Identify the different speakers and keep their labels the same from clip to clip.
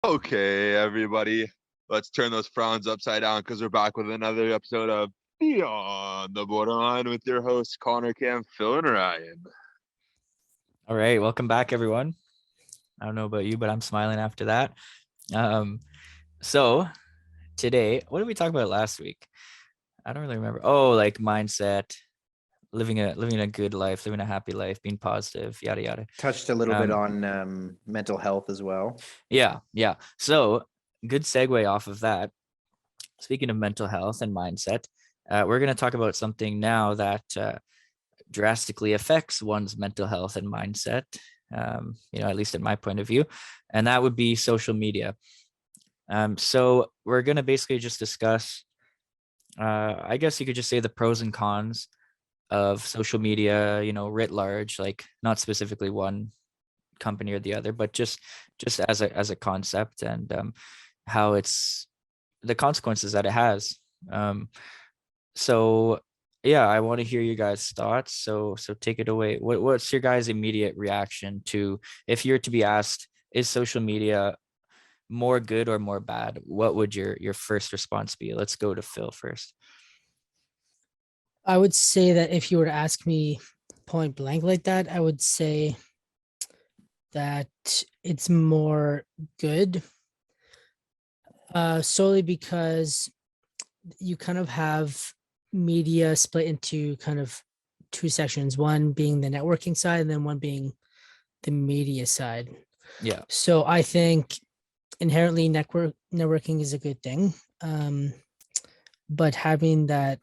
Speaker 1: Okay, everybody, let's turn those frowns upside down because we're back with another episode of Beyond the Borderline with your hosts Connor, Cam, Phil, and Ryan.
Speaker 2: All right, welcome back, everyone. I don't know about you, but I'm smiling after that. So today, what did we talk about last week? I don't really remember. Oh, like mindset, living a good life, living a happy life, being positive, yada yada.
Speaker 3: Touched a little bit on mental health as well.
Speaker 2: Yeah. So good segue off of that. Speaking of mental health and mindset, we're going to talk about something now that drastically affects one's mental health and mindset. At least in my point of view, and that would be social media. So we're going to basically just discuss, I guess you could just say the pros and cons of social media, writ large, like not specifically one company or the other, but just as a concept, and how it's the consequences that it has. So yeah, I want to hear you guys' thoughts. So take it away. What's your guys' immediate reaction to, if you're to be asked, is social media more good or more bad? What would your first response be? Let's go to Phil first.
Speaker 4: I would say that if you were to ask me point blank like that, I would say that it's more good, solely because you kind of have media split into kind of two sections, one being the networking side and then one being the media side.
Speaker 2: Yeah.
Speaker 4: So I think inherently networking is a good thing. But having that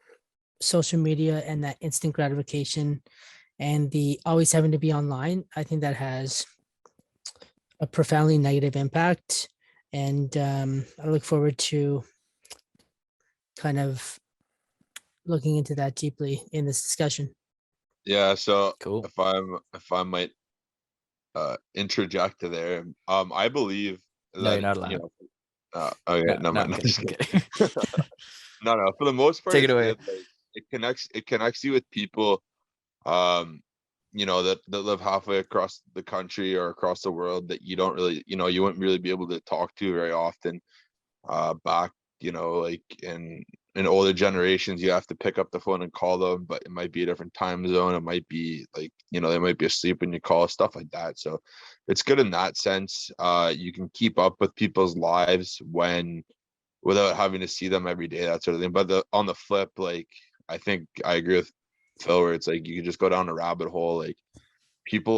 Speaker 4: social media and that instant gratification and the always having to be online, I think that has a profoundly negative impact. And I look forward to kind of looking into that deeply in this discussion.
Speaker 1: Yeah, so
Speaker 2: Cool.
Speaker 1: if I might interject there, I believe that
Speaker 2: No, you're not allowed.
Speaker 1: okay,
Speaker 2: No,
Speaker 1: mind.
Speaker 2: I'm kidding.
Speaker 1: No, for the most part,
Speaker 2: Take it
Speaker 1: it's
Speaker 2: away.
Speaker 1: good. Like, it connects you with people, that live halfway across the country or across the world that you don't really, you wouldn't really be able to talk to very often. Back, like in older generations, you have to pick up the phone and call them, but it might be a different time zone. It might be like, they might be asleep when you call, stuff like that. So it's good in that sense. You can keep up with people's lives without having to see them every day, that sort of thing. But on the flip, like, I think I agree with Phil, where it's like you can just go down a rabbit hole. Like, people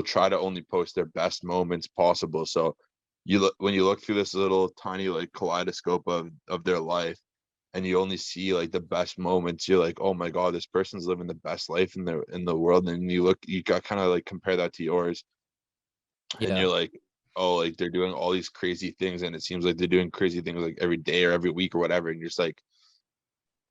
Speaker 1: try to only post their best moments possible. So when you look through this little tiny like kaleidoscope of their life, and you only see like the best moments, you're like, oh my god, this person's living the best life in the world. And you got kind of like compare that to yours, and you're like, oh, like they're doing all these crazy things, and it seems like they're doing crazy things like every day or every week or whatever, and you're just like,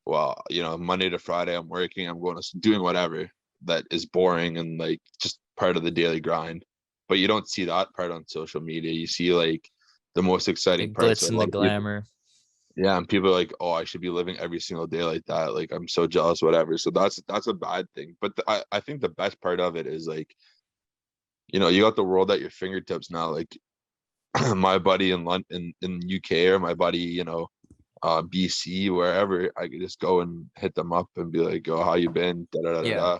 Speaker 1: well, Monday to Friday I'm working, I'm going to doing whatever that is boring and like just part of the daily grind. But you don't see that part on social media. You see like the most exciting
Speaker 2: The
Speaker 1: parts.
Speaker 2: glitz and the glamour.
Speaker 1: Yeah, and people are like, oh, I should be living every single day like that. Like, I'm so jealous, whatever. So that's a bad thing. But I think the best part of it is like, you got the world at your fingertips now. Like, my buddy in London, in UK, or my buddy, BC, wherever, I could just go and hit them up and be like, oh, how you been? Da, da, da, da, da.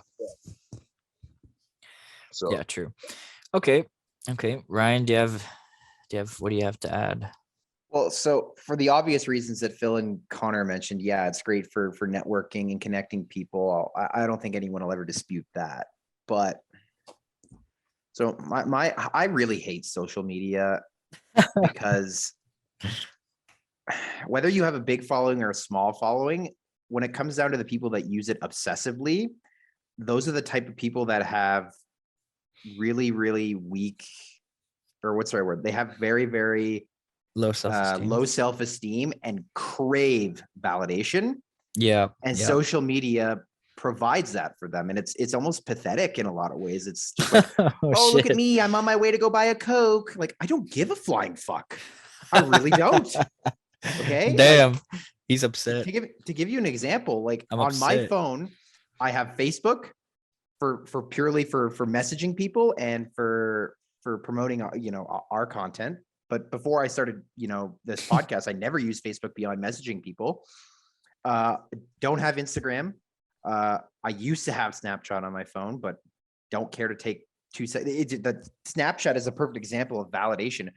Speaker 1: So
Speaker 2: Yeah, true. Okay. Ryan, do you have what do you have to add?
Speaker 3: Well, so for the obvious reasons that Phil and Connor mentioned, yeah, it's great for networking and connecting people. I don't think anyone will ever dispute that. But so I really hate social media because whether you have a big following or a small following, when it comes down to the people that use it obsessively, those are the type of people that have really, really weak, or what's the right word? They have very, very
Speaker 2: Low self-esteem.
Speaker 3: and crave validation.
Speaker 2: Yeah.
Speaker 3: And social media provides that for them. And it's almost pathetic in a lot of ways. It's just like, look at me, I'm on my way to go buy a Coke. Like, I don't give a flying fuck. I really don't. Okay.
Speaker 2: Damn. Like, he's upset.
Speaker 3: To give you an example, like
Speaker 2: I'm
Speaker 3: on
Speaker 2: upset.
Speaker 3: my phone, I have Facebook for purely for messaging people and for for promoting, our content. But before I started, this podcast, I never used Facebook beyond messaging people. Don't have Instagram. I used to have Snapchat on my phone, but don't care to take 2 seconds. The Snapchat is a perfect example of validation.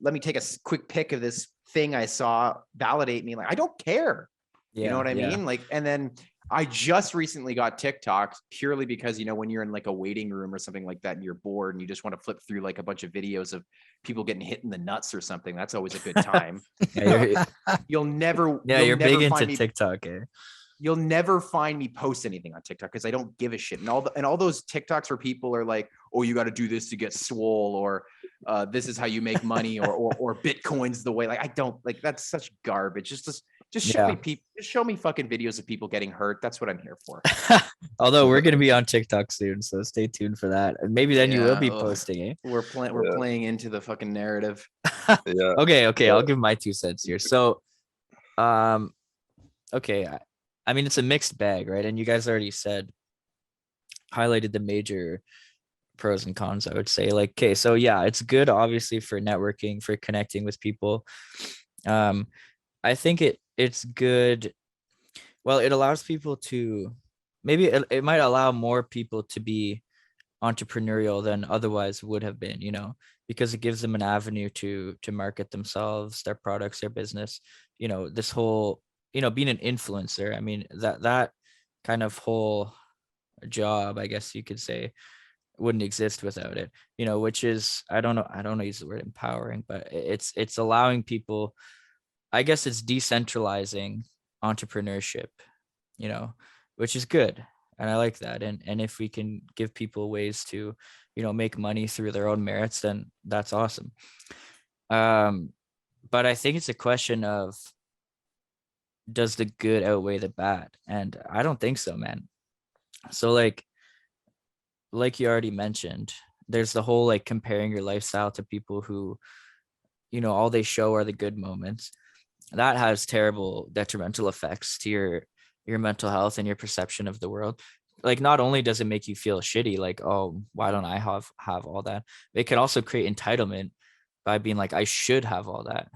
Speaker 3: Let me take a quick pic of this thing I saw, validate me. Like, I don't care. You know what I mean? Like, and then I just recently got TikTok purely because, when you're in like a waiting room or something like that and you're bored and you just want to flip through like a bunch of videos of people getting hit in the nuts or something, that's always a good time. You'll never,
Speaker 2: you're big into
Speaker 3: find me,
Speaker 2: TikTok, eh?
Speaker 3: You'll never find me post anything on TikTok because I don't give a shit. And all those TikToks where people are like, oh, you got to do this to get swole, or this is how you make money, or Bitcoin's the way. Like, I don't like, that's such garbage. Just show me people. Just show me fucking videos of people getting hurt. That's what I'm here for.
Speaker 2: Although we're gonna be on TikTok soon, so stay tuned for that. And maybe then you will be
Speaker 3: Yeah,
Speaker 2: posting, eh?
Speaker 3: We're playing into the fucking narrative.
Speaker 1: Yeah.
Speaker 2: Okay, I'll give my 2 cents here. So, okay, I mean, it's a mixed bag, right? And you guys already highlighted the major pros and cons, I would say. Like, okay, so yeah, it's good obviously for networking, for connecting with people. I think it's good. Well, it allows people to, maybe it might allow more people to be entrepreneurial than otherwise would have been, because it gives them an avenue to market themselves, their products, their business. This whole, being an influencer. I mean, that kind of whole job, I guess you could say, wouldn't exist without it. Which is, I don't know, use the word empowering, but it's allowing people, I guess it's decentralizing entrepreneurship, which is good. And I like that. And if we can give people ways to, make money through their own merits, then that's awesome. But I think it's a question of, does the good outweigh the bad? And I don't think so, man. So like you already mentioned, there's the whole like comparing your lifestyle to people who, all they show are the good moments. That has terrible detrimental effects to your mental health and your perception of the world. Like, not only does it make you feel shitty, like, oh, why don't I have all that? It can also create entitlement by being like, I should have all that,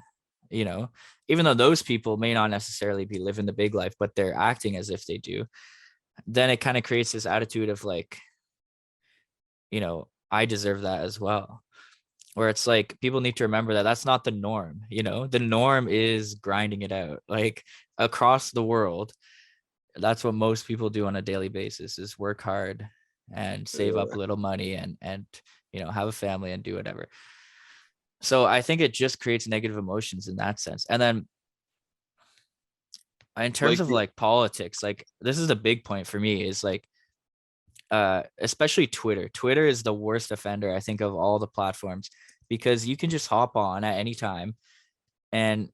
Speaker 2: even though those people may not necessarily be living the big life, but they're acting as if they do. Then it kind of creates this attitude of like, I deserve that as well. Where it's like, people need to remember that that's not the norm. The norm is grinding it out, like across the world. That's what most people do on a daily basis, is work hard and save up a little money and have a family and do whatever. So I think it just creates negative emotions in that sense. And then in terms of like politics, like, this is the big point for me, is like, especially Twitter is the worst offender, I think, of all the platforms, because you can just hop on at any time and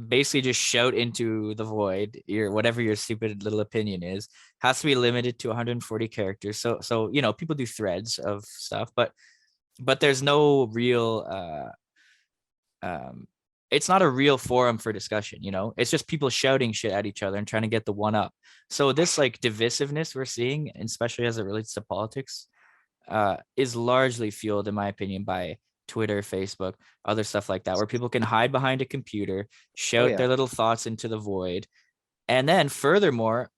Speaker 2: basically just shout into the void whatever your stupid little opinion is. Has to be limited to 140 characters. So people do threads of stuff, but there's no real it's not a real forum for discussion. It's just people shouting shit at each other and trying to get the one up. So this like divisiveness we're seeing, especially as it relates to politics, is largely fueled, in my opinion, by Twitter, Facebook, other stuff like that, where people can hide behind a computer, shout their little thoughts into the void, and then furthermore,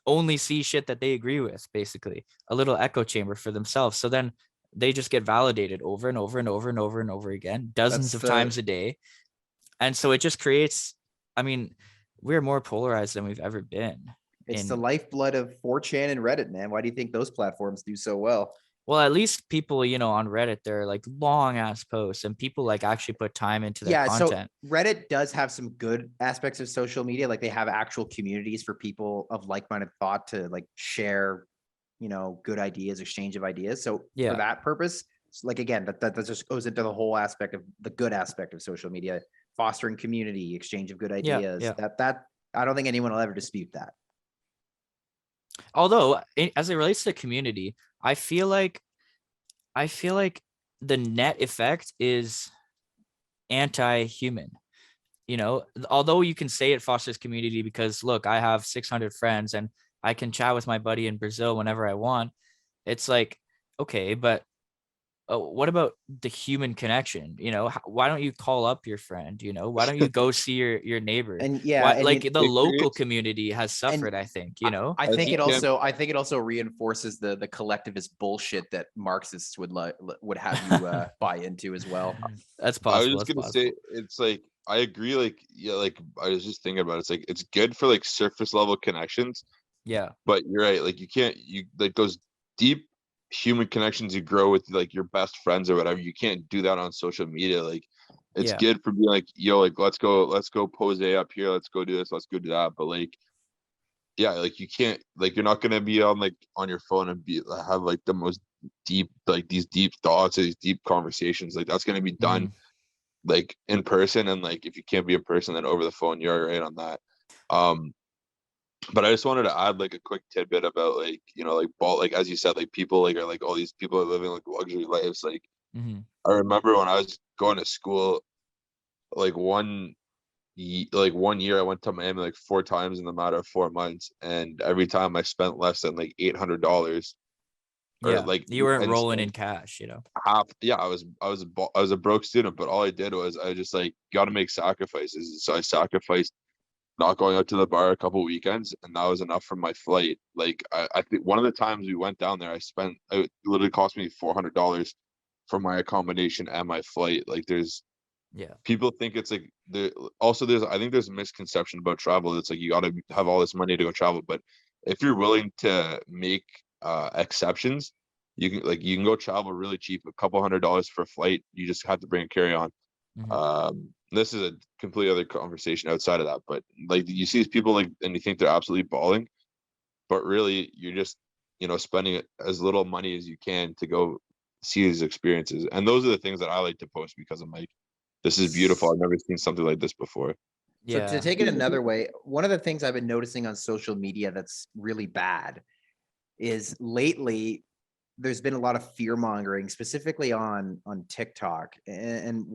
Speaker 2: only see shit that they agree with, basically a little echo chamber for themselves. So then they just get validated over and over and over and over and over again, dozens of times a day. And so it just creates, I mean, we're more polarized than we've ever been.
Speaker 3: It's the lifeblood of 4chan and Reddit, man. Why do you think those platforms do so well?
Speaker 2: Well, at least people, on Reddit, they're like long ass posts, and people like actually put time into their content.
Speaker 3: So Reddit does have some good aspects of social media. Like, they have actual communities for people of like-minded thought to like share, good ideas, exchange of ideas. So for that purpose, like, again, that just goes into the whole aspect of the good aspect of social media, fostering community, exchange of good ideas. That I don't think anyone will ever dispute that.
Speaker 2: Although, as it relates to the community, I feel like the net effect is anti-human. Although you can say it fosters community because, look, I have 600 friends and I can chat with my buddy in Brazil whenever I want. It's like, okay, but what about the human connection? Why don't you call up your friend? Why don't you go see your neighbor?
Speaker 3: And yeah,
Speaker 2: Why,
Speaker 3: and
Speaker 2: like,
Speaker 3: you,
Speaker 2: the
Speaker 1: It
Speaker 2: local
Speaker 1: creates,
Speaker 2: community has suffered, I think, you know.
Speaker 3: I
Speaker 1: I
Speaker 3: think
Speaker 1: think
Speaker 3: it
Speaker 1: you
Speaker 3: also reinforces the collectivist bullshit that Marxists would have you buy into as well.
Speaker 2: That's
Speaker 1: I was
Speaker 2: possible.
Speaker 1: just
Speaker 2: That's
Speaker 1: gonna
Speaker 2: possible.
Speaker 1: say, it's like, I agree, like, yeah, like, I was just thinking about it. It's like, it's good for like surface level connections,
Speaker 2: Yeah.
Speaker 1: but you're right, like, you like those deep human connections you grow with like your best friends or whatever, you can't do that on social media. Like, it's
Speaker 2: Yeah.
Speaker 1: good for being like, yo, like, let's go pose up here, let's go do this, let's go do that, but like, yeah, like, you can't, like, you're not gonna be on like on your phone and have like the most deep, like, these deep thoughts or these deep conversations. Like, that's gonna be done
Speaker 2: Mhm.
Speaker 1: like in person, and like, if you can't be in person, then over the phone. You're right on that. um but I just wanted to add like a quick tidbit about, like, like, ball, like, as you said, like, people like are like, all these people are living like luxury lives. Like,
Speaker 2: Mhm.
Speaker 1: I remember when I was going to school, like, like 1 year I went to Miami like 4 times in the matter of 4 months, and every time I spent less than like $800, or
Speaker 2: Yeah.
Speaker 1: like,
Speaker 2: You weren't
Speaker 1: and
Speaker 2: rolling
Speaker 1: spent
Speaker 2: in cash.
Speaker 1: half. Yeah, I was a broke student, but all I did was, I just like, got to make sacrifices. So I sacrificed not going out to the bar a couple weekends, and that was enough for my flight. Like, I think one of the times we went down there, it literally cost me $400 for my accommodation and my flight. Like, there's
Speaker 2: Yeah.
Speaker 1: people think it's like, I think there's a misconception about travel. It's like, you got to have all this money to go travel, but if you're willing to make exceptions, you can go travel really cheap, a couple $100s for a flight. You just have to bring a carry-on.
Speaker 2: Mhm.
Speaker 1: This is a completely other conversation outside of that, but like, you see these people, like, and you think they're absolutely balling, but really you're just, spending as little money as you can to go see these experiences. And those are the things that I like to post, because I'm like, this is beautiful. I've never seen something like this before.
Speaker 3: So to
Speaker 2: Yeah.
Speaker 3: take it another way, one of the things I've been noticing on social media that's really bad is lately there's been a lot of fear mongering, specifically on TikTok. And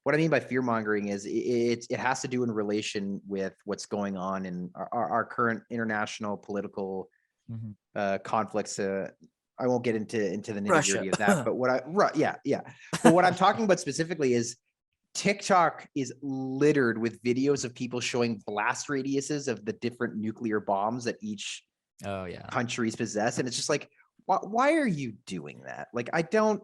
Speaker 3: what I mean by fear mongering is it has to do in relation with what's going on in our current international political
Speaker 2: Mhm.
Speaker 3: conflicts. I won't get into the nitty
Speaker 2: Russia.
Speaker 3: gritty of that, but yeah. But what I'm talking about specifically is TikTok is littered with videos of people showing blast radiuses of the different nuclear bombs that each
Speaker 2: Oh yeah.
Speaker 3: countries possess, and it's just like, why are you doing that? Like, I don't.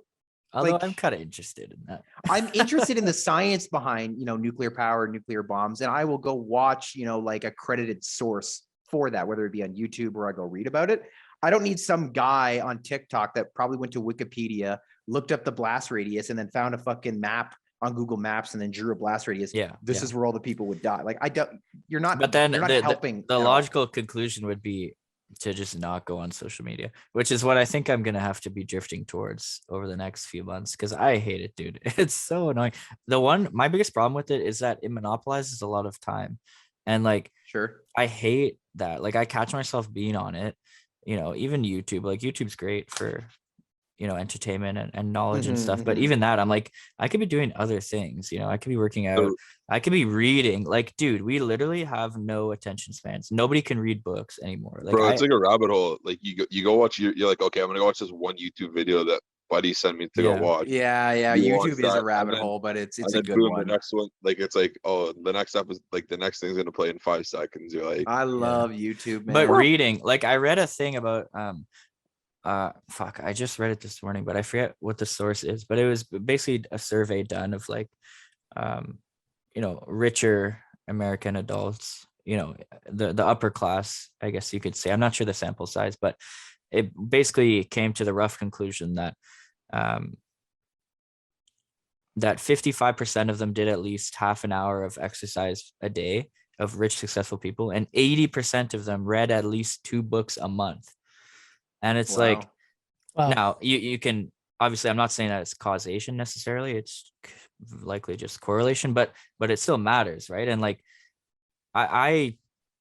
Speaker 2: Although
Speaker 3: Like,
Speaker 2: I'm kind of interested in that.
Speaker 3: I'm interested in the science behind, nuclear power, nuclear bombs, and I will go watch, like a credited source for that, whether it be on YouTube or I go read about it. I don't need some guy on TikTok that probably went to Wikipedia, looked up the blast radius, and then found a fucking map on Google Maps and then drew a blast radius.
Speaker 2: Yeah.
Speaker 3: This
Speaker 2: yeah.
Speaker 3: is where all the people would die. Like, I don't.
Speaker 2: But then
Speaker 3: You're not helping.
Speaker 2: the
Speaker 3: at all.
Speaker 2: logical conclusion would be to just not go on social media, which is what I think I'm gonna have to be drifting towards over the next few months, because I hate it, dude. It's so annoying. My biggest problem with it is that it monopolizes a lot of time, and like,
Speaker 3: Sure.
Speaker 2: I hate that. Like, I catch myself being on it. Even YouTube. Like, YouTube's great for entertainment and knowledge and stuff, but even that, I'm like, I could be doing other things. I could be working out,
Speaker 1: So,
Speaker 2: I could be reading. Like, dude, we literally have no attention spans. Nobody can read books anymore. Like,
Speaker 1: bro, it's like a rabbit hole. Like, you go watch, you're like, okay, I'm gonna go watch this one YouTube video that buddy sent me to go
Speaker 2: yeah.
Speaker 1: watch.
Speaker 3: Yeah.
Speaker 1: You watch
Speaker 3: YouTube is a
Speaker 1: that,
Speaker 3: rabbit hole, but it's
Speaker 1: and
Speaker 3: a
Speaker 1: then
Speaker 3: good
Speaker 1: boom, the
Speaker 3: one.
Speaker 1: next one, like, it's like, oh, the next episode, like, the next thing's gonna play in 5 seconds. You're like,
Speaker 3: I love YouTube, man.
Speaker 2: But reading, like, I read a thing about fuck, I just read it this morning, but I forget what the source is, but it was basically a survey done of like richer American adults, the upper class, I guess you could say. I'm not sure the sample size, but it basically came to the rough conclusion that that 55% of them did at least half an hour of exercise a day, of rich successful people, and 80% of them read at least 2 books a month. And it's like,
Speaker 3: Wow.
Speaker 4: Wow.
Speaker 2: now you can, obviously, I'm not saying that it's causation necessarily, it's likely just correlation, but it still matters, right? And like, I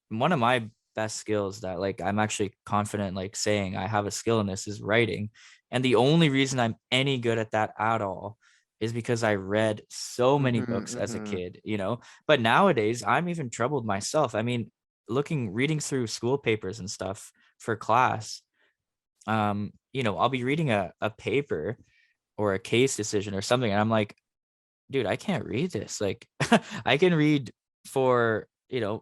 Speaker 2: one of my best skills that, like, I'm actually confident like saying I have a skill in this is writing, and the only reason I'm any good at that at all is because I read so many books as a kid. But nowadays I'm even troubled myself. I mean, reading through school papers and stuff for class, I'll be reading a paper or a case decision or something, and I'm like, dude, I can't read this. Like I can read for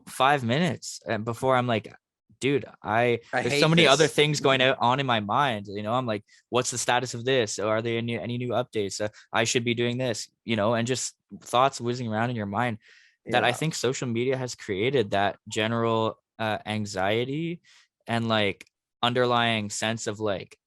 Speaker 2: 5 minutes and before I'm like, dude,
Speaker 3: I
Speaker 2: there's
Speaker 3: hate
Speaker 2: so many other
Speaker 3: this.
Speaker 2: things going on in my mind. I'm like, what's the status of this? Or are there any new updates? I should be doing this, and just thoughts whizzing around in your mind that I
Speaker 3: Yeah.
Speaker 2: think social media has created that general anxiety and like underlying sense of like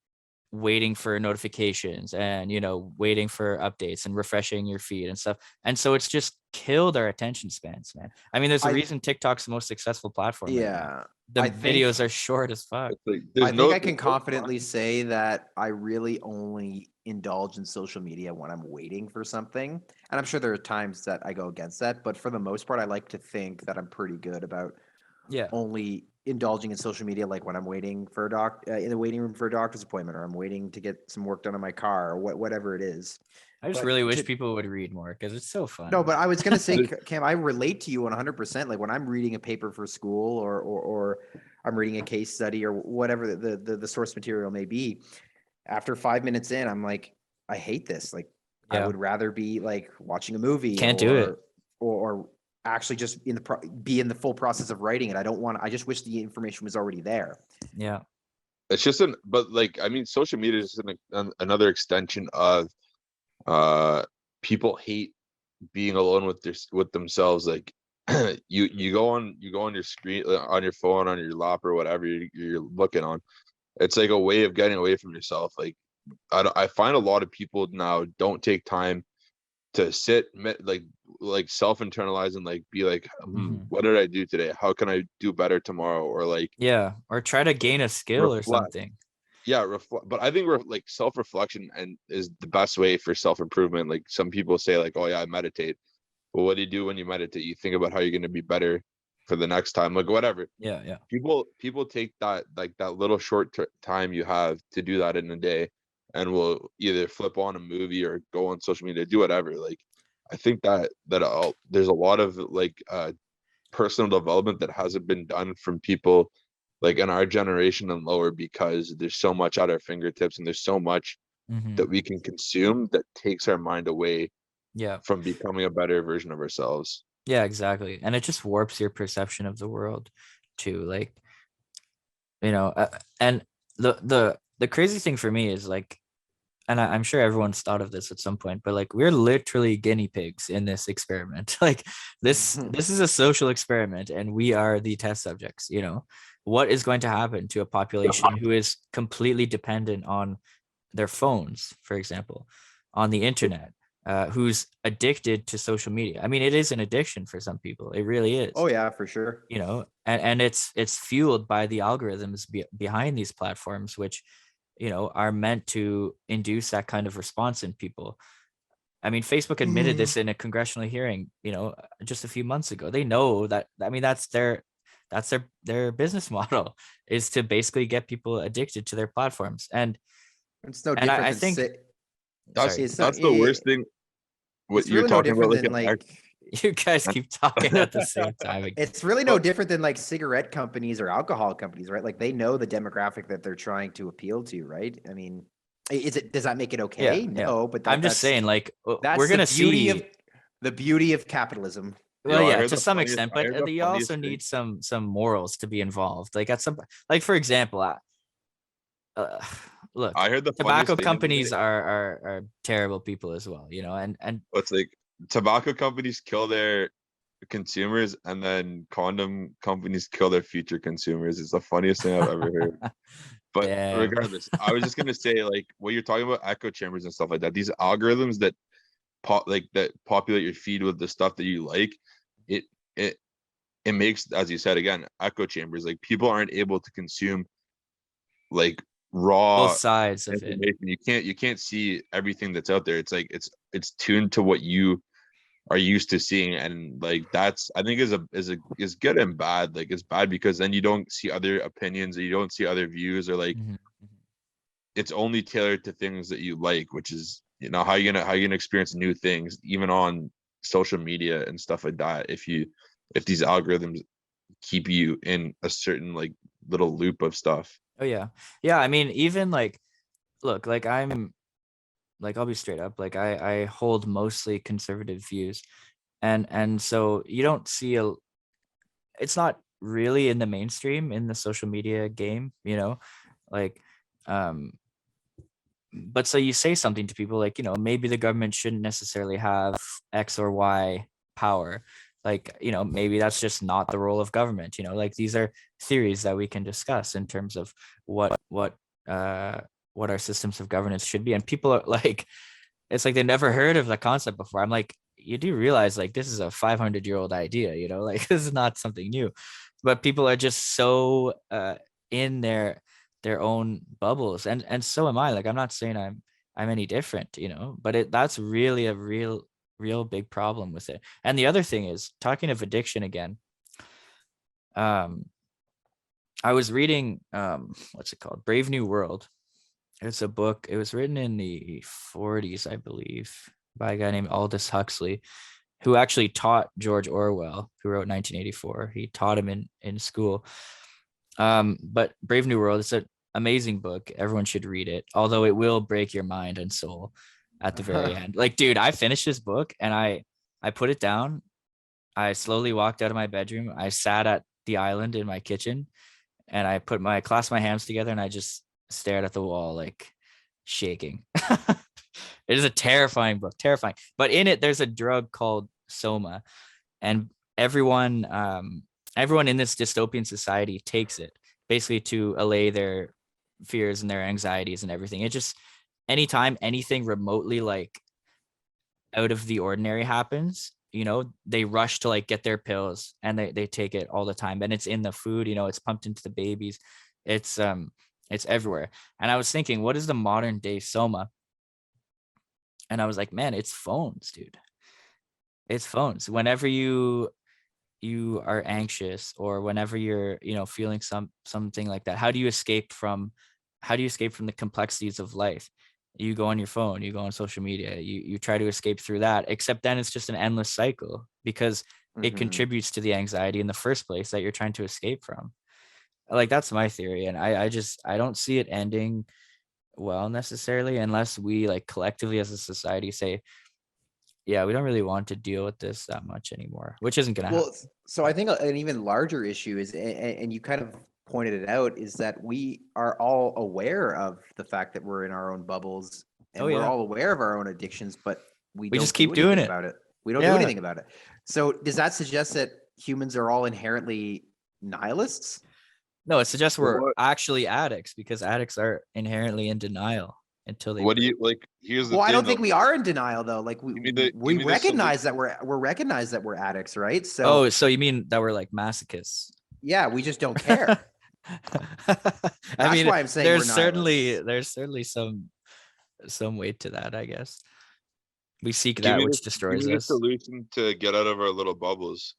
Speaker 2: waiting for notifications and waiting for updates and refreshing your feed and stuff, and so it's just killed our attention spans, man. I mean, there's a
Speaker 3: I
Speaker 2: reason TikTok's the most successful platform right now.
Speaker 3: yeah.
Speaker 2: The
Speaker 3: I think
Speaker 2: videos are short as fuck.
Speaker 1: It's like
Speaker 3: I
Speaker 1: there's
Speaker 3: think I
Speaker 1: there's
Speaker 3: can
Speaker 1: no
Speaker 3: confidently say that I really only indulge in social media when I'm waiting for something. And I'm sure there are times that I go against that, but for the most part, I like to think that I'm pretty good about
Speaker 2: Yeah,
Speaker 3: only indulging in social media, like when I'm waiting for in the waiting room for a doctor's appointment, or I'm waiting to get some work done on my car, or whatever it is.
Speaker 2: I just
Speaker 3: But
Speaker 2: really wish
Speaker 3: to
Speaker 2: people would read more because it's so fun.
Speaker 3: no, but I was gonna say,
Speaker 1: There's-
Speaker 3: Cam, I relate to you 100%. Like when I'm reading a paper for school, or I'm reading a case study, or whatever the source material may be. After 5 minutes in, I'm like, I hate this. Like, I
Speaker 2: Yeah,
Speaker 3: would rather be like watching a movie,
Speaker 2: can't do it.
Speaker 3: or actually just be in the full process of writing it. I don't want. I just wish the information was already there.
Speaker 2: Yeah,
Speaker 1: it's just but like, I mean, social media is just another extension of people hate being alone with themselves. Like you go on your screen, on your phone, on your lap, or whatever you're looking on. It's like a way of getting away from yourself. Like I find a lot of people now don't take time to sit like self-internalize and like be like,
Speaker 2: Mhm.
Speaker 1: what did I do today? How can I do better tomorrow? Or like
Speaker 2: Yeah, or try to gain a skill or
Speaker 1: reflect.
Speaker 2: something.
Speaker 1: Yeah, reflect. But I think we're like self-reflection and is the best way for self-improvement. Like some people say like, oh yeah, I meditate. Well, what do you do when you meditate? You think about how you're going to be better for the next time, like whatever.
Speaker 2: Yeah, yeah,
Speaker 1: People take that, like that little short time you have to do that in a day, and will either flip on a movie or go on social media, do whatever. Like I think there's a lot of like personal development that hasn't been done from people like in our generation and lower, because there's so much at our fingertips and there's so much
Speaker 2: hmm
Speaker 1: that we can consume that takes our mind away
Speaker 2: yeah,
Speaker 1: from becoming a better version of ourselves.
Speaker 2: yeah, exactly. And it just warps your perception of the world too. Like, and the crazy thing for me is like, and I'm sure everyone's thought of this at some point, but like we're literally guinea pigs in this experiment. Like this is a social experiment, and we are the test subjects. What is going to happen to a population who is completely dependent on their phones, for example, on the internet, who's addicted to social media? I mean, it is an addiction for some people. It really is.
Speaker 3: Oh yeah, for sure.
Speaker 2: And it's fueled by the algorithms behind these platforms, which are meant to induce that kind of response in people. I mean, Facebook admitted this in a congressional hearing, just a few months ago. They know that. I mean, that's their business model, is to basically get people addicted to their platforms. And
Speaker 3: It's no
Speaker 2: and
Speaker 3: different
Speaker 2: I
Speaker 3: than
Speaker 2: think,
Speaker 1: That's
Speaker 2: sorry,
Speaker 3: it's not.
Speaker 1: that's the worst thing. What
Speaker 3: It's
Speaker 1: you're
Speaker 3: really no
Speaker 1: talking about,
Speaker 3: different
Speaker 1: like
Speaker 3: than
Speaker 1: an
Speaker 3: like.
Speaker 2: you guys keep talking at the same time.
Speaker 3: It's really no
Speaker 1: But
Speaker 3: different than like cigarette companies or alcohol companies, right? Like they know the demographic that they're trying to appeal to, right? I mean, does that make it
Speaker 2: Yeah,
Speaker 3: okay?
Speaker 2: yeah.
Speaker 3: No, but
Speaker 2: I'm just
Speaker 3: that's
Speaker 2: saying, like, we're
Speaker 3: that's
Speaker 2: gonna
Speaker 3: the
Speaker 2: see.
Speaker 3: beauty of capitalism.
Speaker 2: Well,
Speaker 1: I
Speaker 2: yeah,
Speaker 1: heard
Speaker 2: to
Speaker 1: the
Speaker 2: some
Speaker 1: funniest.
Speaker 2: extent,
Speaker 1: I
Speaker 2: but
Speaker 1: heard the
Speaker 2: you also
Speaker 1: funniest thing.
Speaker 2: need some morals to be involved. Like at some, like for example, uh, look,
Speaker 1: I heard the funniest
Speaker 2: tobacco
Speaker 1: thing the other
Speaker 2: companies
Speaker 1: day.
Speaker 2: are terrible people as well, and
Speaker 1: It's like tobacco companies kill their consumers, and then condom companies kill their future consumers. It's the funniest thing I've ever heard. But
Speaker 2: damn.
Speaker 1: regardless, I was just gonna say, like, what you're talking about, echo chambers and stuff like that. These algorithms that that populate your feed with the stuff that you like, it it it makes, as you said again, echo chambers. Like people aren't able to consume like
Speaker 2: Both
Speaker 1: raw
Speaker 2: sides of it.
Speaker 1: information. You can't see everything that's out there. It's like it's tuned to what you are used to seeing, and like that's, I think, is good and bad. Like it's bad because then you don't see other opinions, or you don't see other views, or like
Speaker 2: Mhm.
Speaker 1: it's only tailored to things that you like, which is how you gonna experience new things even on social media and stuff like that, if these algorithms keep you in a certain like little loop of stuff.
Speaker 2: Oh yeah, yeah. I mean, even like, look, like I'm like I'll be straight up, like I hold mostly conservative views, and so you don't see it's not really in the mainstream in the social media game, like um but so you say something to people like, maybe the government shouldn't necessarily have X or Y power. Like, maybe that's just not the role of government, like these are theories that we can discuss in terms of what our systems of governance should be. And people are like, it's like they never heard of the concept before. I'm like, you do realize like this is a 500-year-old idea, like this is not something new. But people are just so in their own bubbles, and so am I. Like I'm not saying I'm any different, but that's really a real big problem with it. And the other thing is, talking of addiction again, I was reading what's it called, Brave New World. It's a book. It was written in the 40s, I believe, by a guy named Aldous Huxley, who actually taught George Orwell, who wrote 1984. He taught him in school. But Brave New World, it's an amazing book. Everyone should read it, although it will break your mind and soul at the very end. Like, dude, I finished this book and I put it down. I slowly walked out of my bedroom. I sat at the island in my kitchen and I clasped my hands together and I just stared at the wall, like shaking. It is a terrifying book, terrifying. But in it, there's a drug called Soma, and everyone in this dystopian society takes it basically to allay their fears and their anxieties and everything. It just, anytime anything remotely like out of the ordinary happens, they rush to like get their pills, and they take it all the time. And it's in the food, it's pumped into the babies. It's everywhere. And I was thinking, what is the modern day Soma? And I was like, man, it's phones, dude. It's phones. Whenever you are anxious, or whenever you're, feeling something like that, how do you escape from the complexities of life? You go on your phone, you go on social media, you try to escape through that, except then it's just an endless cycle, because it contributes to the anxiety in the first place that you're trying to escape from. Like, that's my theory. And I don't see it ending well necessarily, unless we like collectively as a society say, yeah, we don't really want to deal with this that much anymore, which isn't gonna happen.
Speaker 3: Well, so I think an even larger issue is, and you kind of pointed it out, is that we are all aware of the fact that we're in our own bubbles, and we're all aware of our own addictions, but we don't
Speaker 2: just keep
Speaker 3: do
Speaker 2: doing
Speaker 3: anything
Speaker 2: it
Speaker 3: about it. We don't do anything about it. So does that suggest that humans are all inherently nihilists?
Speaker 2: No, it suggests we're
Speaker 1: What-
Speaker 2: actually addicts, because addicts are inherently in denial until they
Speaker 1: What do
Speaker 2: break.
Speaker 1: you like? Here's the
Speaker 3: Well,
Speaker 1: thing.
Speaker 3: I don't think
Speaker 1: though.
Speaker 3: we are in denial though. Like we
Speaker 1: Give me
Speaker 3: we
Speaker 1: the
Speaker 3: recognize that we're recognized that we're addicts, right? So
Speaker 2: Oh, so you mean that we're like masochists?
Speaker 3: yeah, we just don't care.
Speaker 2: I mean,
Speaker 3: why I'm saying
Speaker 2: there's
Speaker 3: we're nihilists.
Speaker 2: certainly some weight to that, I guess. We seek
Speaker 1: Give
Speaker 2: that
Speaker 1: me
Speaker 2: which
Speaker 1: the, give
Speaker 2: destroys
Speaker 1: me the
Speaker 2: us.
Speaker 1: solution to get out of our little bubbles.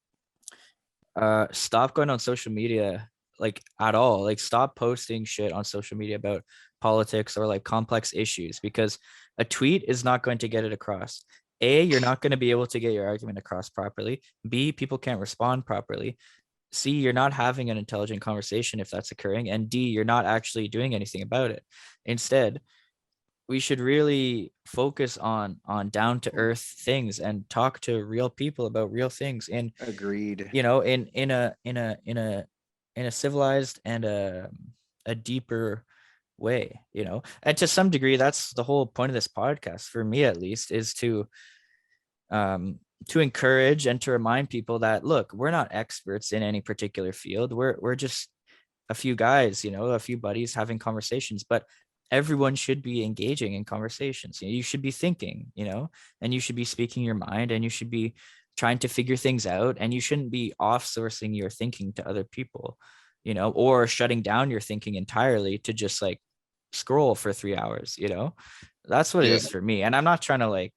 Speaker 2: Stop going on social media like at all. Like, stop posting shit on social media about politics or like complex issues, because a tweet is not going to get it across. A, you're not going to be able to get your argument across properly. B, people can't respond properly. C, you're not having an intelligent conversation if that's occurring. And D, you're not actually doing anything about it. Instead, we should really focus on down to earth things and talk to real people about real things in,
Speaker 3: Agreed.
Speaker 2: in a civilized and a deeper way, and to some degree that's the whole point of this podcast, for me at least, is to encourage and to remind people that, look, we're not experts in any particular field. We're just a few guys, a few buddies having conversations, but everyone should be engaging in conversations. You should be thinking, and you should be speaking your mind, and you should be trying to figure things out, and you shouldn't be off sourcing your thinking to other people, or shutting down your thinking entirely to just like scroll for 3 hours. That's what it
Speaker 1: Yeah.
Speaker 2: is for me. And I'm not trying to like,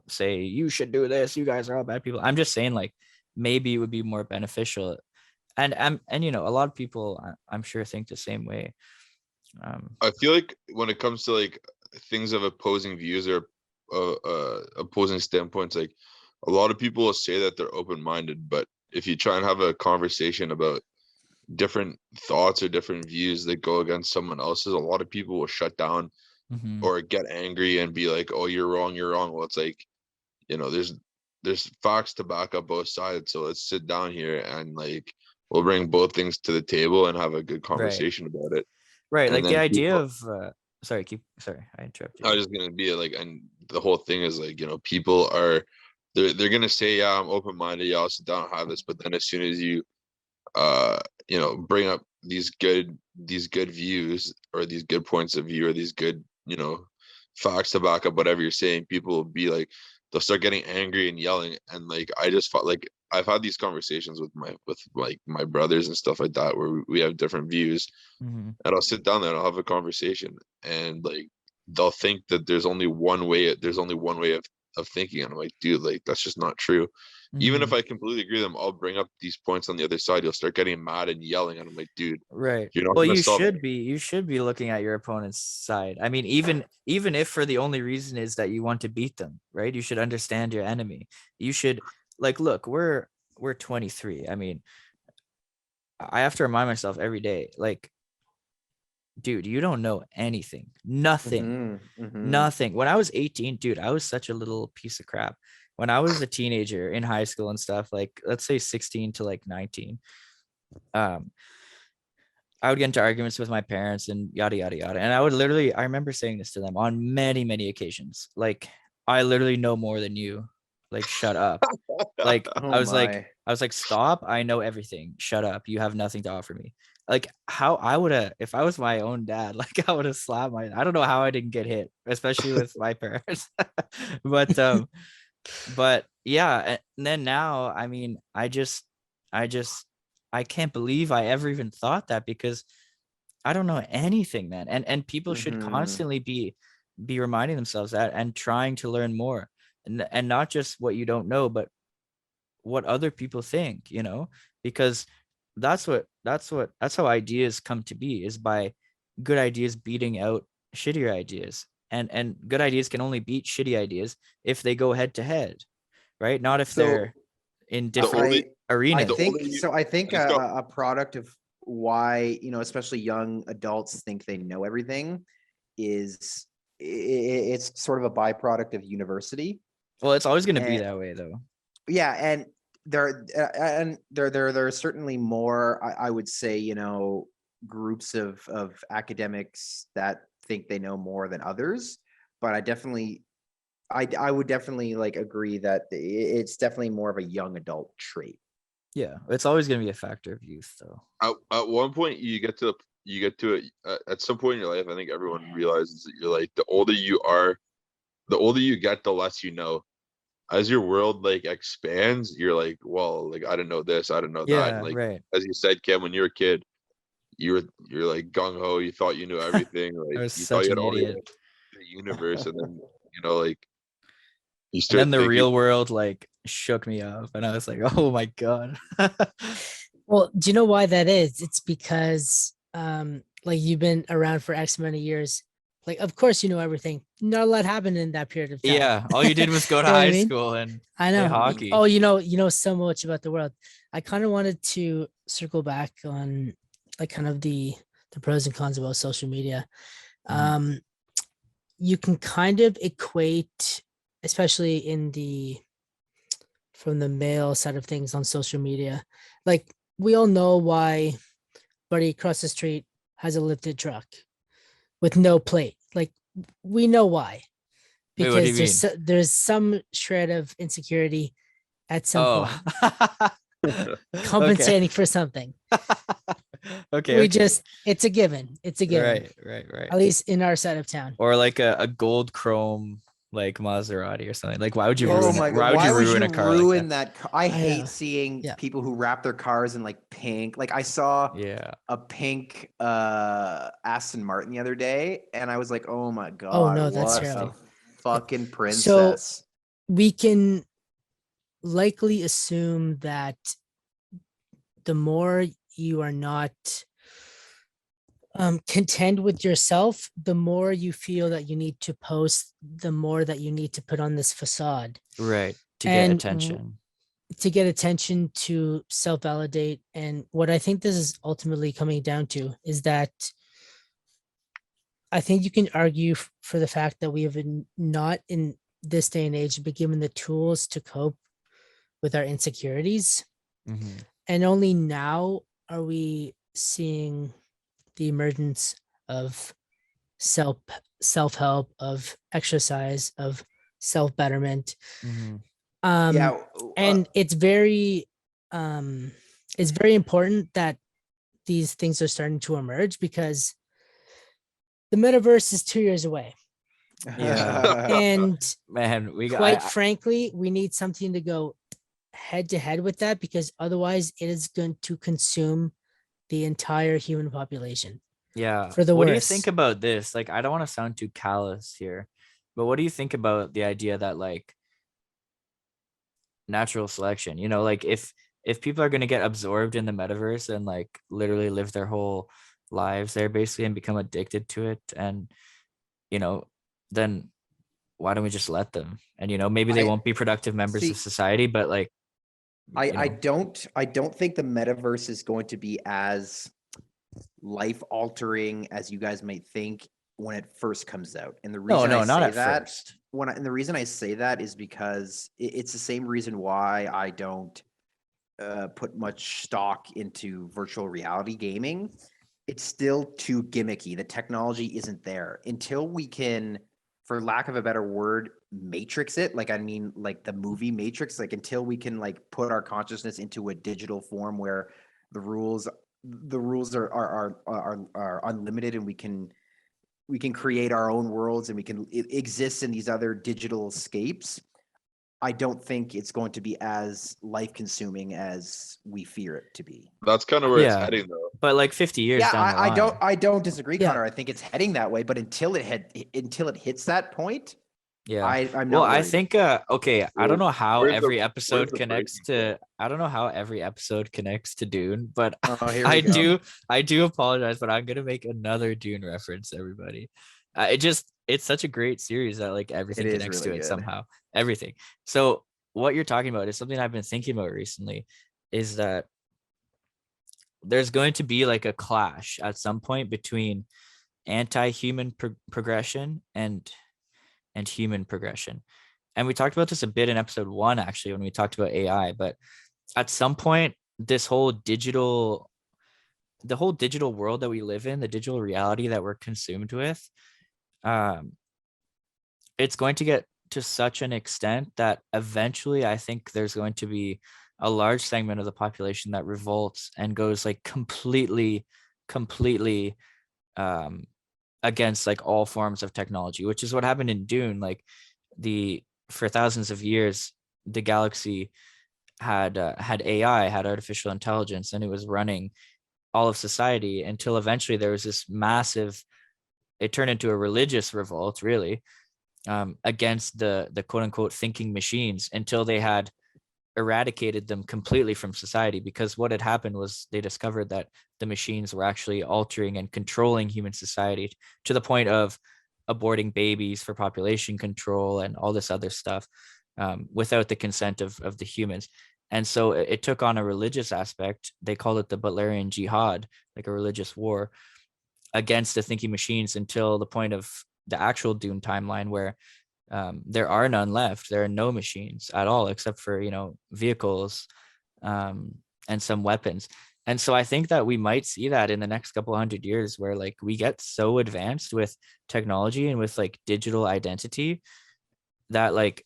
Speaker 2: say you should do this, you guys are all bad people. I'm just saying, like, maybe it would be more beneficial. And a lot of people, I'm sure, think the same way.
Speaker 1: I feel like when it comes to like things of opposing views or opposing standpoints, like a lot of people will say that they're open-minded, but if you try and have a conversation about different thoughts or different views that go against someone else's, a lot of people will shut down
Speaker 2: Mhm.
Speaker 1: or get angry and be like, oh, you're wrong, you're wrong. Well, it's like, there's facts to back up both sides. So let's sit down here and like we'll bring both things to the table and have a good
Speaker 2: Right.
Speaker 1: conversation about it.
Speaker 2: Right.
Speaker 1: And
Speaker 2: Like the
Speaker 1: then
Speaker 2: idea
Speaker 1: people,
Speaker 2: of sorry, I interrupted
Speaker 1: I
Speaker 2: you.
Speaker 1: was just gonna be like, and the whole thing is like, people are they're gonna say, yeah, I'm open minded, yeah, I'll sit down and have this, but then as soon as you bring up these good views or these good points of view or these good, facts to back up whatever you're saying, people will be like, they'll start getting angry and yelling. And like I just felt like I've had these conversations with my brothers and stuff like that where we have different views,
Speaker 2: Mhm.
Speaker 1: and I'll sit down there and I'll have a conversation, and like they'll think that there's only one way of thinking, and I'm like, dude, like that's just not true. Even if
Speaker 2: Mhm.
Speaker 1: I completely agree with them, I'll bring up these points on the other side. You'll start getting mad and yelling, and I'm like, dude,
Speaker 2: Right.
Speaker 1: you're not
Speaker 2: Well,
Speaker 1: gonna
Speaker 2: you
Speaker 1: solve it.
Speaker 2: should be looking at your opponent's side. I mean, even if for the only reason is that you want to beat them, right? You should understand your enemy. You should like look, we're 23. I mean, I have to remind myself every day, like, dude, you don't know anything. Nothing. Nothing. When I was 18, dude, I was such a little piece of crap. When I was a teenager in high school and stuff, like let's say 16 to like 19, um, I would get into arguments with my parents and yada yada yada. And I remember saying this to them on many, many occasions. Like, I literally know more than you. Like, shut up. Like,
Speaker 3: Oh my.
Speaker 2: I was like, stop. I know everything. Shut up. You have nothing to offer me. Like, how I would have, if I was my own dad, like I would have slapped I don't know how I didn't get hit, especially with my parents. but but yeah, and then now, I mean, I just I can't believe I ever even thought that, because I don't know anything, man. And people should
Speaker 3: Mhm.
Speaker 2: constantly be reminding themselves that and trying to learn more, and not just what you don't know, but what other people think, because that's how ideas come to be, is by good ideas beating out shittier ideas. And good ideas can only beat shitty ideas if they go head to head, right? Not if
Speaker 3: So
Speaker 2: they're in
Speaker 1: The
Speaker 2: different
Speaker 1: older
Speaker 3: I I
Speaker 1: the
Speaker 2: arenas.
Speaker 1: older
Speaker 3: think
Speaker 1: you
Speaker 3: so. I think
Speaker 1: just go.
Speaker 3: a product of why, especially young adults think they know everything is it's sort of a byproduct of university.
Speaker 2: Well, it's always going to be
Speaker 3: And
Speaker 2: that way, though.
Speaker 3: yeah, and there are certainly more, I would say, groups of academics that think they know more than others. But I would definitely like agree that it's definitely more of a young adult trait.
Speaker 2: Yeah, it's always going to be a factor of youth, though.
Speaker 1: At one point you get to it, at some point in your life. I think everyone realizes that you're like, the older you get, the less you know. As your world like expands, you're like, well, like I don't know this, I don't know that. And
Speaker 2: Yeah,
Speaker 1: like
Speaker 2: right.
Speaker 1: as you said, Ken, when you were a kid, you're like gung ho, you thought you knew everything,
Speaker 2: I
Speaker 1: like
Speaker 2: was
Speaker 1: you thought
Speaker 2: such
Speaker 1: you
Speaker 2: an
Speaker 1: had all the
Speaker 2: idiot.
Speaker 1: answers to the universe, and then like you
Speaker 2: And then
Speaker 1: start
Speaker 2: the
Speaker 1: thinking.
Speaker 2: real world like shook me up, and I was like, oh my God.
Speaker 4: Well, do you know why that is? It's because like you've been around for X amount of years. Like, of course you know everything. Not a lot happened in that period of time.
Speaker 2: Yeah, all you did was go to
Speaker 4: You know what I
Speaker 2: high
Speaker 4: mean?
Speaker 2: school and
Speaker 4: I
Speaker 2: play
Speaker 4: know. Oh,
Speaker 2: hockey.
Speaker 4: you know so much about the world. I kind of wanted to circle back on like kind of the pros and cons about social media.
Speaker 2: Mhm.
Speaker 4: Um, you can kind of equate, especially in the from the male side of things on social media. Like, we all know why buddy across the street has a lifted truck with no plate. Like, we know why,
Speaker 2: Wait, what do you
Speaker 4: because
Speaker 2: mean?
Speaker 4: there's some shred of insecurity at some
Speaker 2: Oh.
Speaker 4: point,
Speaker 2: Okay.
Speaker 4: compensating for something.
Speaker 2: Okay,
Speaker 4: We
Speaker 2: okay.
Speaker 4: just It's a given. It's a given,
Speaker 2: Right, right, right.
Speaker 4: at least in our side of town.
Speaker 2: Or like a gold chrome like Maserati or something. Like, why would you
Speaker 3: Oh
Speaker 2: ruin
Speaker 4: Yes,
Speaker 2: it?
Speaker 3: my God.
Speaker 2: Why would
Speaker 3: Why
Speaker 2: you
Speaker 3: would
Speaker 2: ruin
Speaker 3: you
Speaker 2: a car like that?
Speaker 3: ruin that? I
Speaker 4: I
Speaker 3: hate
Speaker 4: know.
Speaker 3: seeing
Speaker 4: Yeah.
Speaker 3: people who wrap their cars in like pink. Like I saw
Speaker 2: Yeah.
Speaker 3: a pink Aston Martin the other day, and I was like, oh my
Speaker 4: Oh
Speaker 3: God,
Speaker 4: no, that's
Speaker 3: what a
Speaker 2: Nasty.
Speaker 4: terrible. Yeah.
Speaker 3: fucking
Speaker 4: So
Speaker 3: princess.
Speaker 4: we can likely assume that the more you are not contend with yourself, the more you feel that you need to post, the more that you need to put on this facade
Speaker 2: Right. To get
Speaker 4: and
Speaker 2: attention.
Speaker 4: to get attention, to self-validate. And what I think this is ultimately coming down to is that I think you can argue for the fact that we have not in this day and age been given the tools to cope with our insecurities.
Speaker 2: Mhm.
Speaker 4: And only now are we seeing the emergence of self self-help, of exercise, of self-betterment.
Speaker 2: Mhm.
Speaker 3: Yeah.
Speaker 4: And um it's very important that these things are starting to emerge because the metaverse is 2 years away.
Speaker 2: Yeah.
Speaker 4: And
Speaker 2: Man, we got
Speaker 4: quite frankly, we need something to go head to head with that, because otherwise it is going to consume the entire human population
Speaker 2: yeah.
Speaker 4: for the
Speaker 2: What do you
Speaker 4: worse.
Speaker 2: think about this? Like, I don't want to sound too callous here, but what do you think about the idea that like natural selection, like if people are going to get absorbed in the metaverse and like literally live their whole lives there basically and become addicted to it, and you know then why don't we just let them? And maybe they
Speaker 3: I
Speaker 2: won't be productive members of
Speaker 3: see.
Speaker 2: society, but like
Speaker 3: I don't think the metaverse is going to be as life altering as you guys might think when it first comes out. And the
Speaker 2: no
Speaker 3: reason I
Speaker 2: no not
Speaker 3: say
Speaker 2: at
Speaker 3: that
Speaker 2: first.
Speaker 3: and the reason I say that is because it's the same reason why I don't put much stock into virtual reality gaming. It's still too gimmicky. The technology isn't there until we can, for lack of a better word, matrix it. Like, I mean, like the movie Matrix, like until we can like put our consciousness into a digital form where the rules are unlimited, and we can create our own worlds, and we can exist in these other digital escapes. I don't think it's going to be as life consuming as we fear it to be.
Speaker 1: That's kind of where it's
Speaker 2: Yeah,
Speaker 1: heading though.
Speaker 2: but like 50 years
Speaker 3: Yeah,
Speaker 2: down the line.
Speaker 3: I don't disagree,
Speaker 4: Yeah.
Speaker 3: Connor. I think it's heading that way, but until it hits that point,
Speaker 2: Yeah.
Speaker 3: I'm
Speaker 2: Well,
Speaker 3: not
Speaker 2: I
Speaker 3: worried.
Speaker 2: think okay, I don't
Speaker 1: So
Speaker 2: know how
Speaker 1: where's
Speaker 2: every
Speaker 1: where's
Speaker 2: episode
Speaker 1: the
Speaker 2: connects
Speaker 1: breaking point?
Speaker 2: to I don't know how every episode connects to Dune, but
Speaker 3: Oh, here
Speaker 2: I
Speaker 3: we go.
Speaker 2: do apologize, but I'm gonna make another Dune reference, everybody. It's such a great series that like
Speaker 3: It
Speaker 2: everything
Speaker 3: is
Speaker 2: connects to
Speaker 3: really
Speaker 2: it
Speaker 3: good.
Speaker 2: somehow. Everything. So what you're talking about is something I've been thinking about recently, is that there's going to be like a clash at some point between anti-human progression and human progression. And we talked about this a bit in episode 1 actually when we talked about AI, but at some point the whole digital world that we live in, the digital reality that we're consumed with, um it's going to get to such an extent that eventually I think there's going to be a large segment of the population that revolts and goes like completely um against like all forms of technology, which is what happened in Dune. Like the for thousands of years, the galaxy had AI, had artificial intelligence, and it was running all of society until eventually there was this massive. It turned into a religious revolt, really, against the quote unquote thinking machines until they had eradicated them completely from society, because what had happened was they discovered that the machines were actually altering and controlling human society to the point of aborting babies for population control and all this other stuff, without the consent of the humans. And so it took on a religious aspect. They called it the Butlerian Jihad, like a religious war against the thinking machines, until the point of the actual Dune timeline where there are none left. There are no machines at all, except for vehicles, and some weapons. And so I think that we might see that in the next couple hundred years, where like we get so advanced with technology and with like digital identity that like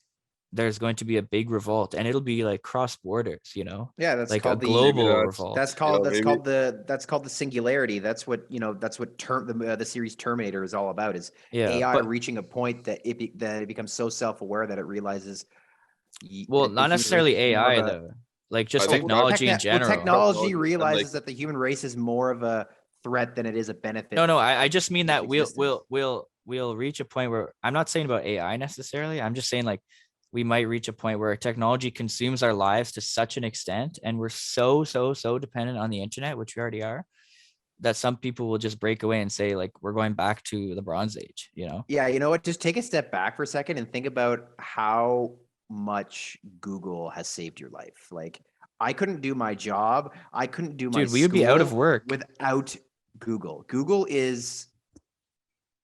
Speaker 2: there's going to be a big revolt, and it'll be like cross borders,
Speaker 3: Yeah, that's
Speaker 2: like a
Speaker 3: called
Speaker 1: Maybe
Speaker 2: global
Speaker 1: that's
Speaker 2: revolt.
Speaker 3: that's called
Speaker 1: maybe
Speaker 3: that's called the singularity. That's what the series Terminator is all about. Is
Speaker 2: Yeah,
Speaker 3: AI
Speaker 2: but
Speaker 3: reaching a point that it becomes so self aware that it realizes
Speaker 2: well,
Speaker 3: that the
Speaker 2: not
Speaker 3: human race
Speaker 2: necessarily
Speaker 3: is more of
Speaker 2: AI
Speaker 3: a
Speaker 2: though, like
Speaker 1: I
Speaker 2: just
Speaker 1: think that's
Speaker 2: technology in general.
Speaker 3: technology
Speaker 1: technology and like
Speaker 3: realizes that the human race is more of a threat than it is a benefit
Speaker 2: No, I just mean
Speaker 3: to its
Speaker 2: that
Speaker 3: existence.
Speaker 2: we'll reach a point where, I'm not saying about AI necessarily. I'm just saying like we might reach a point where technology consumes our lives to such an extent, and we're so dependent on the internet, which we already are, that some people will just break away and say like we're going back to the Bronze Age.
Speaker 3: Yeah, you know what? Just take a step back for a second and think about how much Google has saved your life. Like, I couldn't do my job, I couldn't do my
Speaker 2: Dude, we would be out of
Speaker 3: school
Speaker 2: work.
Speaker 3: without Google. Google is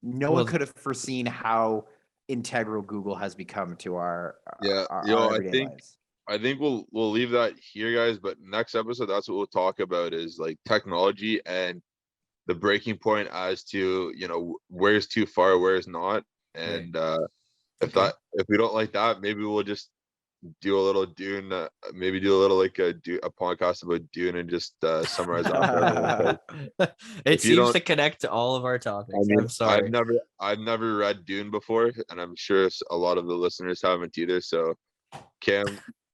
Speaker 3: No one
Speaker 2: Well-
Speaker 3: could have foreseen how integral Google has become to our
Speaker 1: Yeah,
Speaker 3: our,
Speaker 1: yo,
Speaker 3: our
Speaker 1: I
Speaker 3: everyday
Speaker 1: think
Speaker 3: lives.
Speaker 1: I think we'll leave that here, guys. But next episode, that's what we'll talk about is like technology and the breaking point as to where's too far, where's not, and
Speaker 2: Okay.
Speaker 1: if we don't like that, maybe we'll just do a little Dune, maybe do a little like a podcast about Dune and just summarize that for everyone. 'Cause
Speaker 2: It
Speaker 1: if you
Speaker 2: seems
Speaker 1: don't,
Speaker 2: to connect to all of our
Speaker 1: I
Speaker 2: topics.
Speaker 1: mean,
Speaker 2: I'm sorry.
Speaker 1: I've never read Dune before, and I'm sure a lot of the listeners haven't either. So, Cam,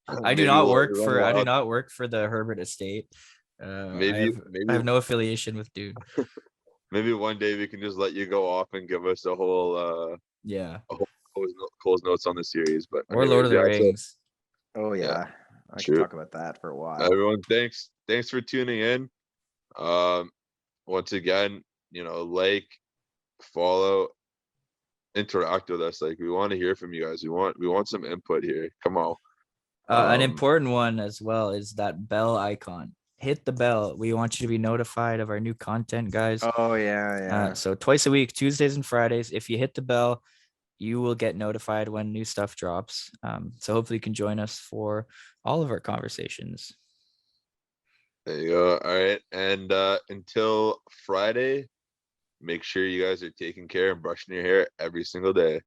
Speaker 2: I do
Speaker 1: maybe
Speaker 2: not
Speaker 1: we'll
Speaker 2: work
Speaker 1: run
Speaker 2: for I do
Speaker 1: wild.
Speaker 2: not work for the Herbert estate.
Speaker 1: Maybe
Speaker 2: I have no affiliation with Dune.
Speaker 1: maybe one day we can just let you go off and give us a whole
Speaker 2: Yeah.
Speaker 1: Cole's notes on the series. But
Speaker 2: Or Lord
Speaker 1: anyways,
Speaker 2: of the
Speaker 1: yeah, so
Speaker 2: Rings.
Speaker 3: Oh
Speaker 1: Yeah,
Speaker 3: yeah, I could
Speaker 1: true.
Speaker 3: talk about that for a while.
Speaker 1: everyone, thanks for tuning in. Once again, like, follow, interact with us. Like, we want to hear from you guys. We want some input here. Come on.
Speaker 2: An important one as well is that bell icon. Hit the bell. We want you to be notified of our new content, guys.
Speaker 3: Oh yeah, yeah.
Speaker 2: So twice a week, Tuesdays and Fridays. If you hit the bell, you will get notified when new stuff drops. So hopefully you can join us for all of our conversations.
Speaker 1: There you go. All right. And until Friday, make sure you guys are taking care and brushing your hair every single day.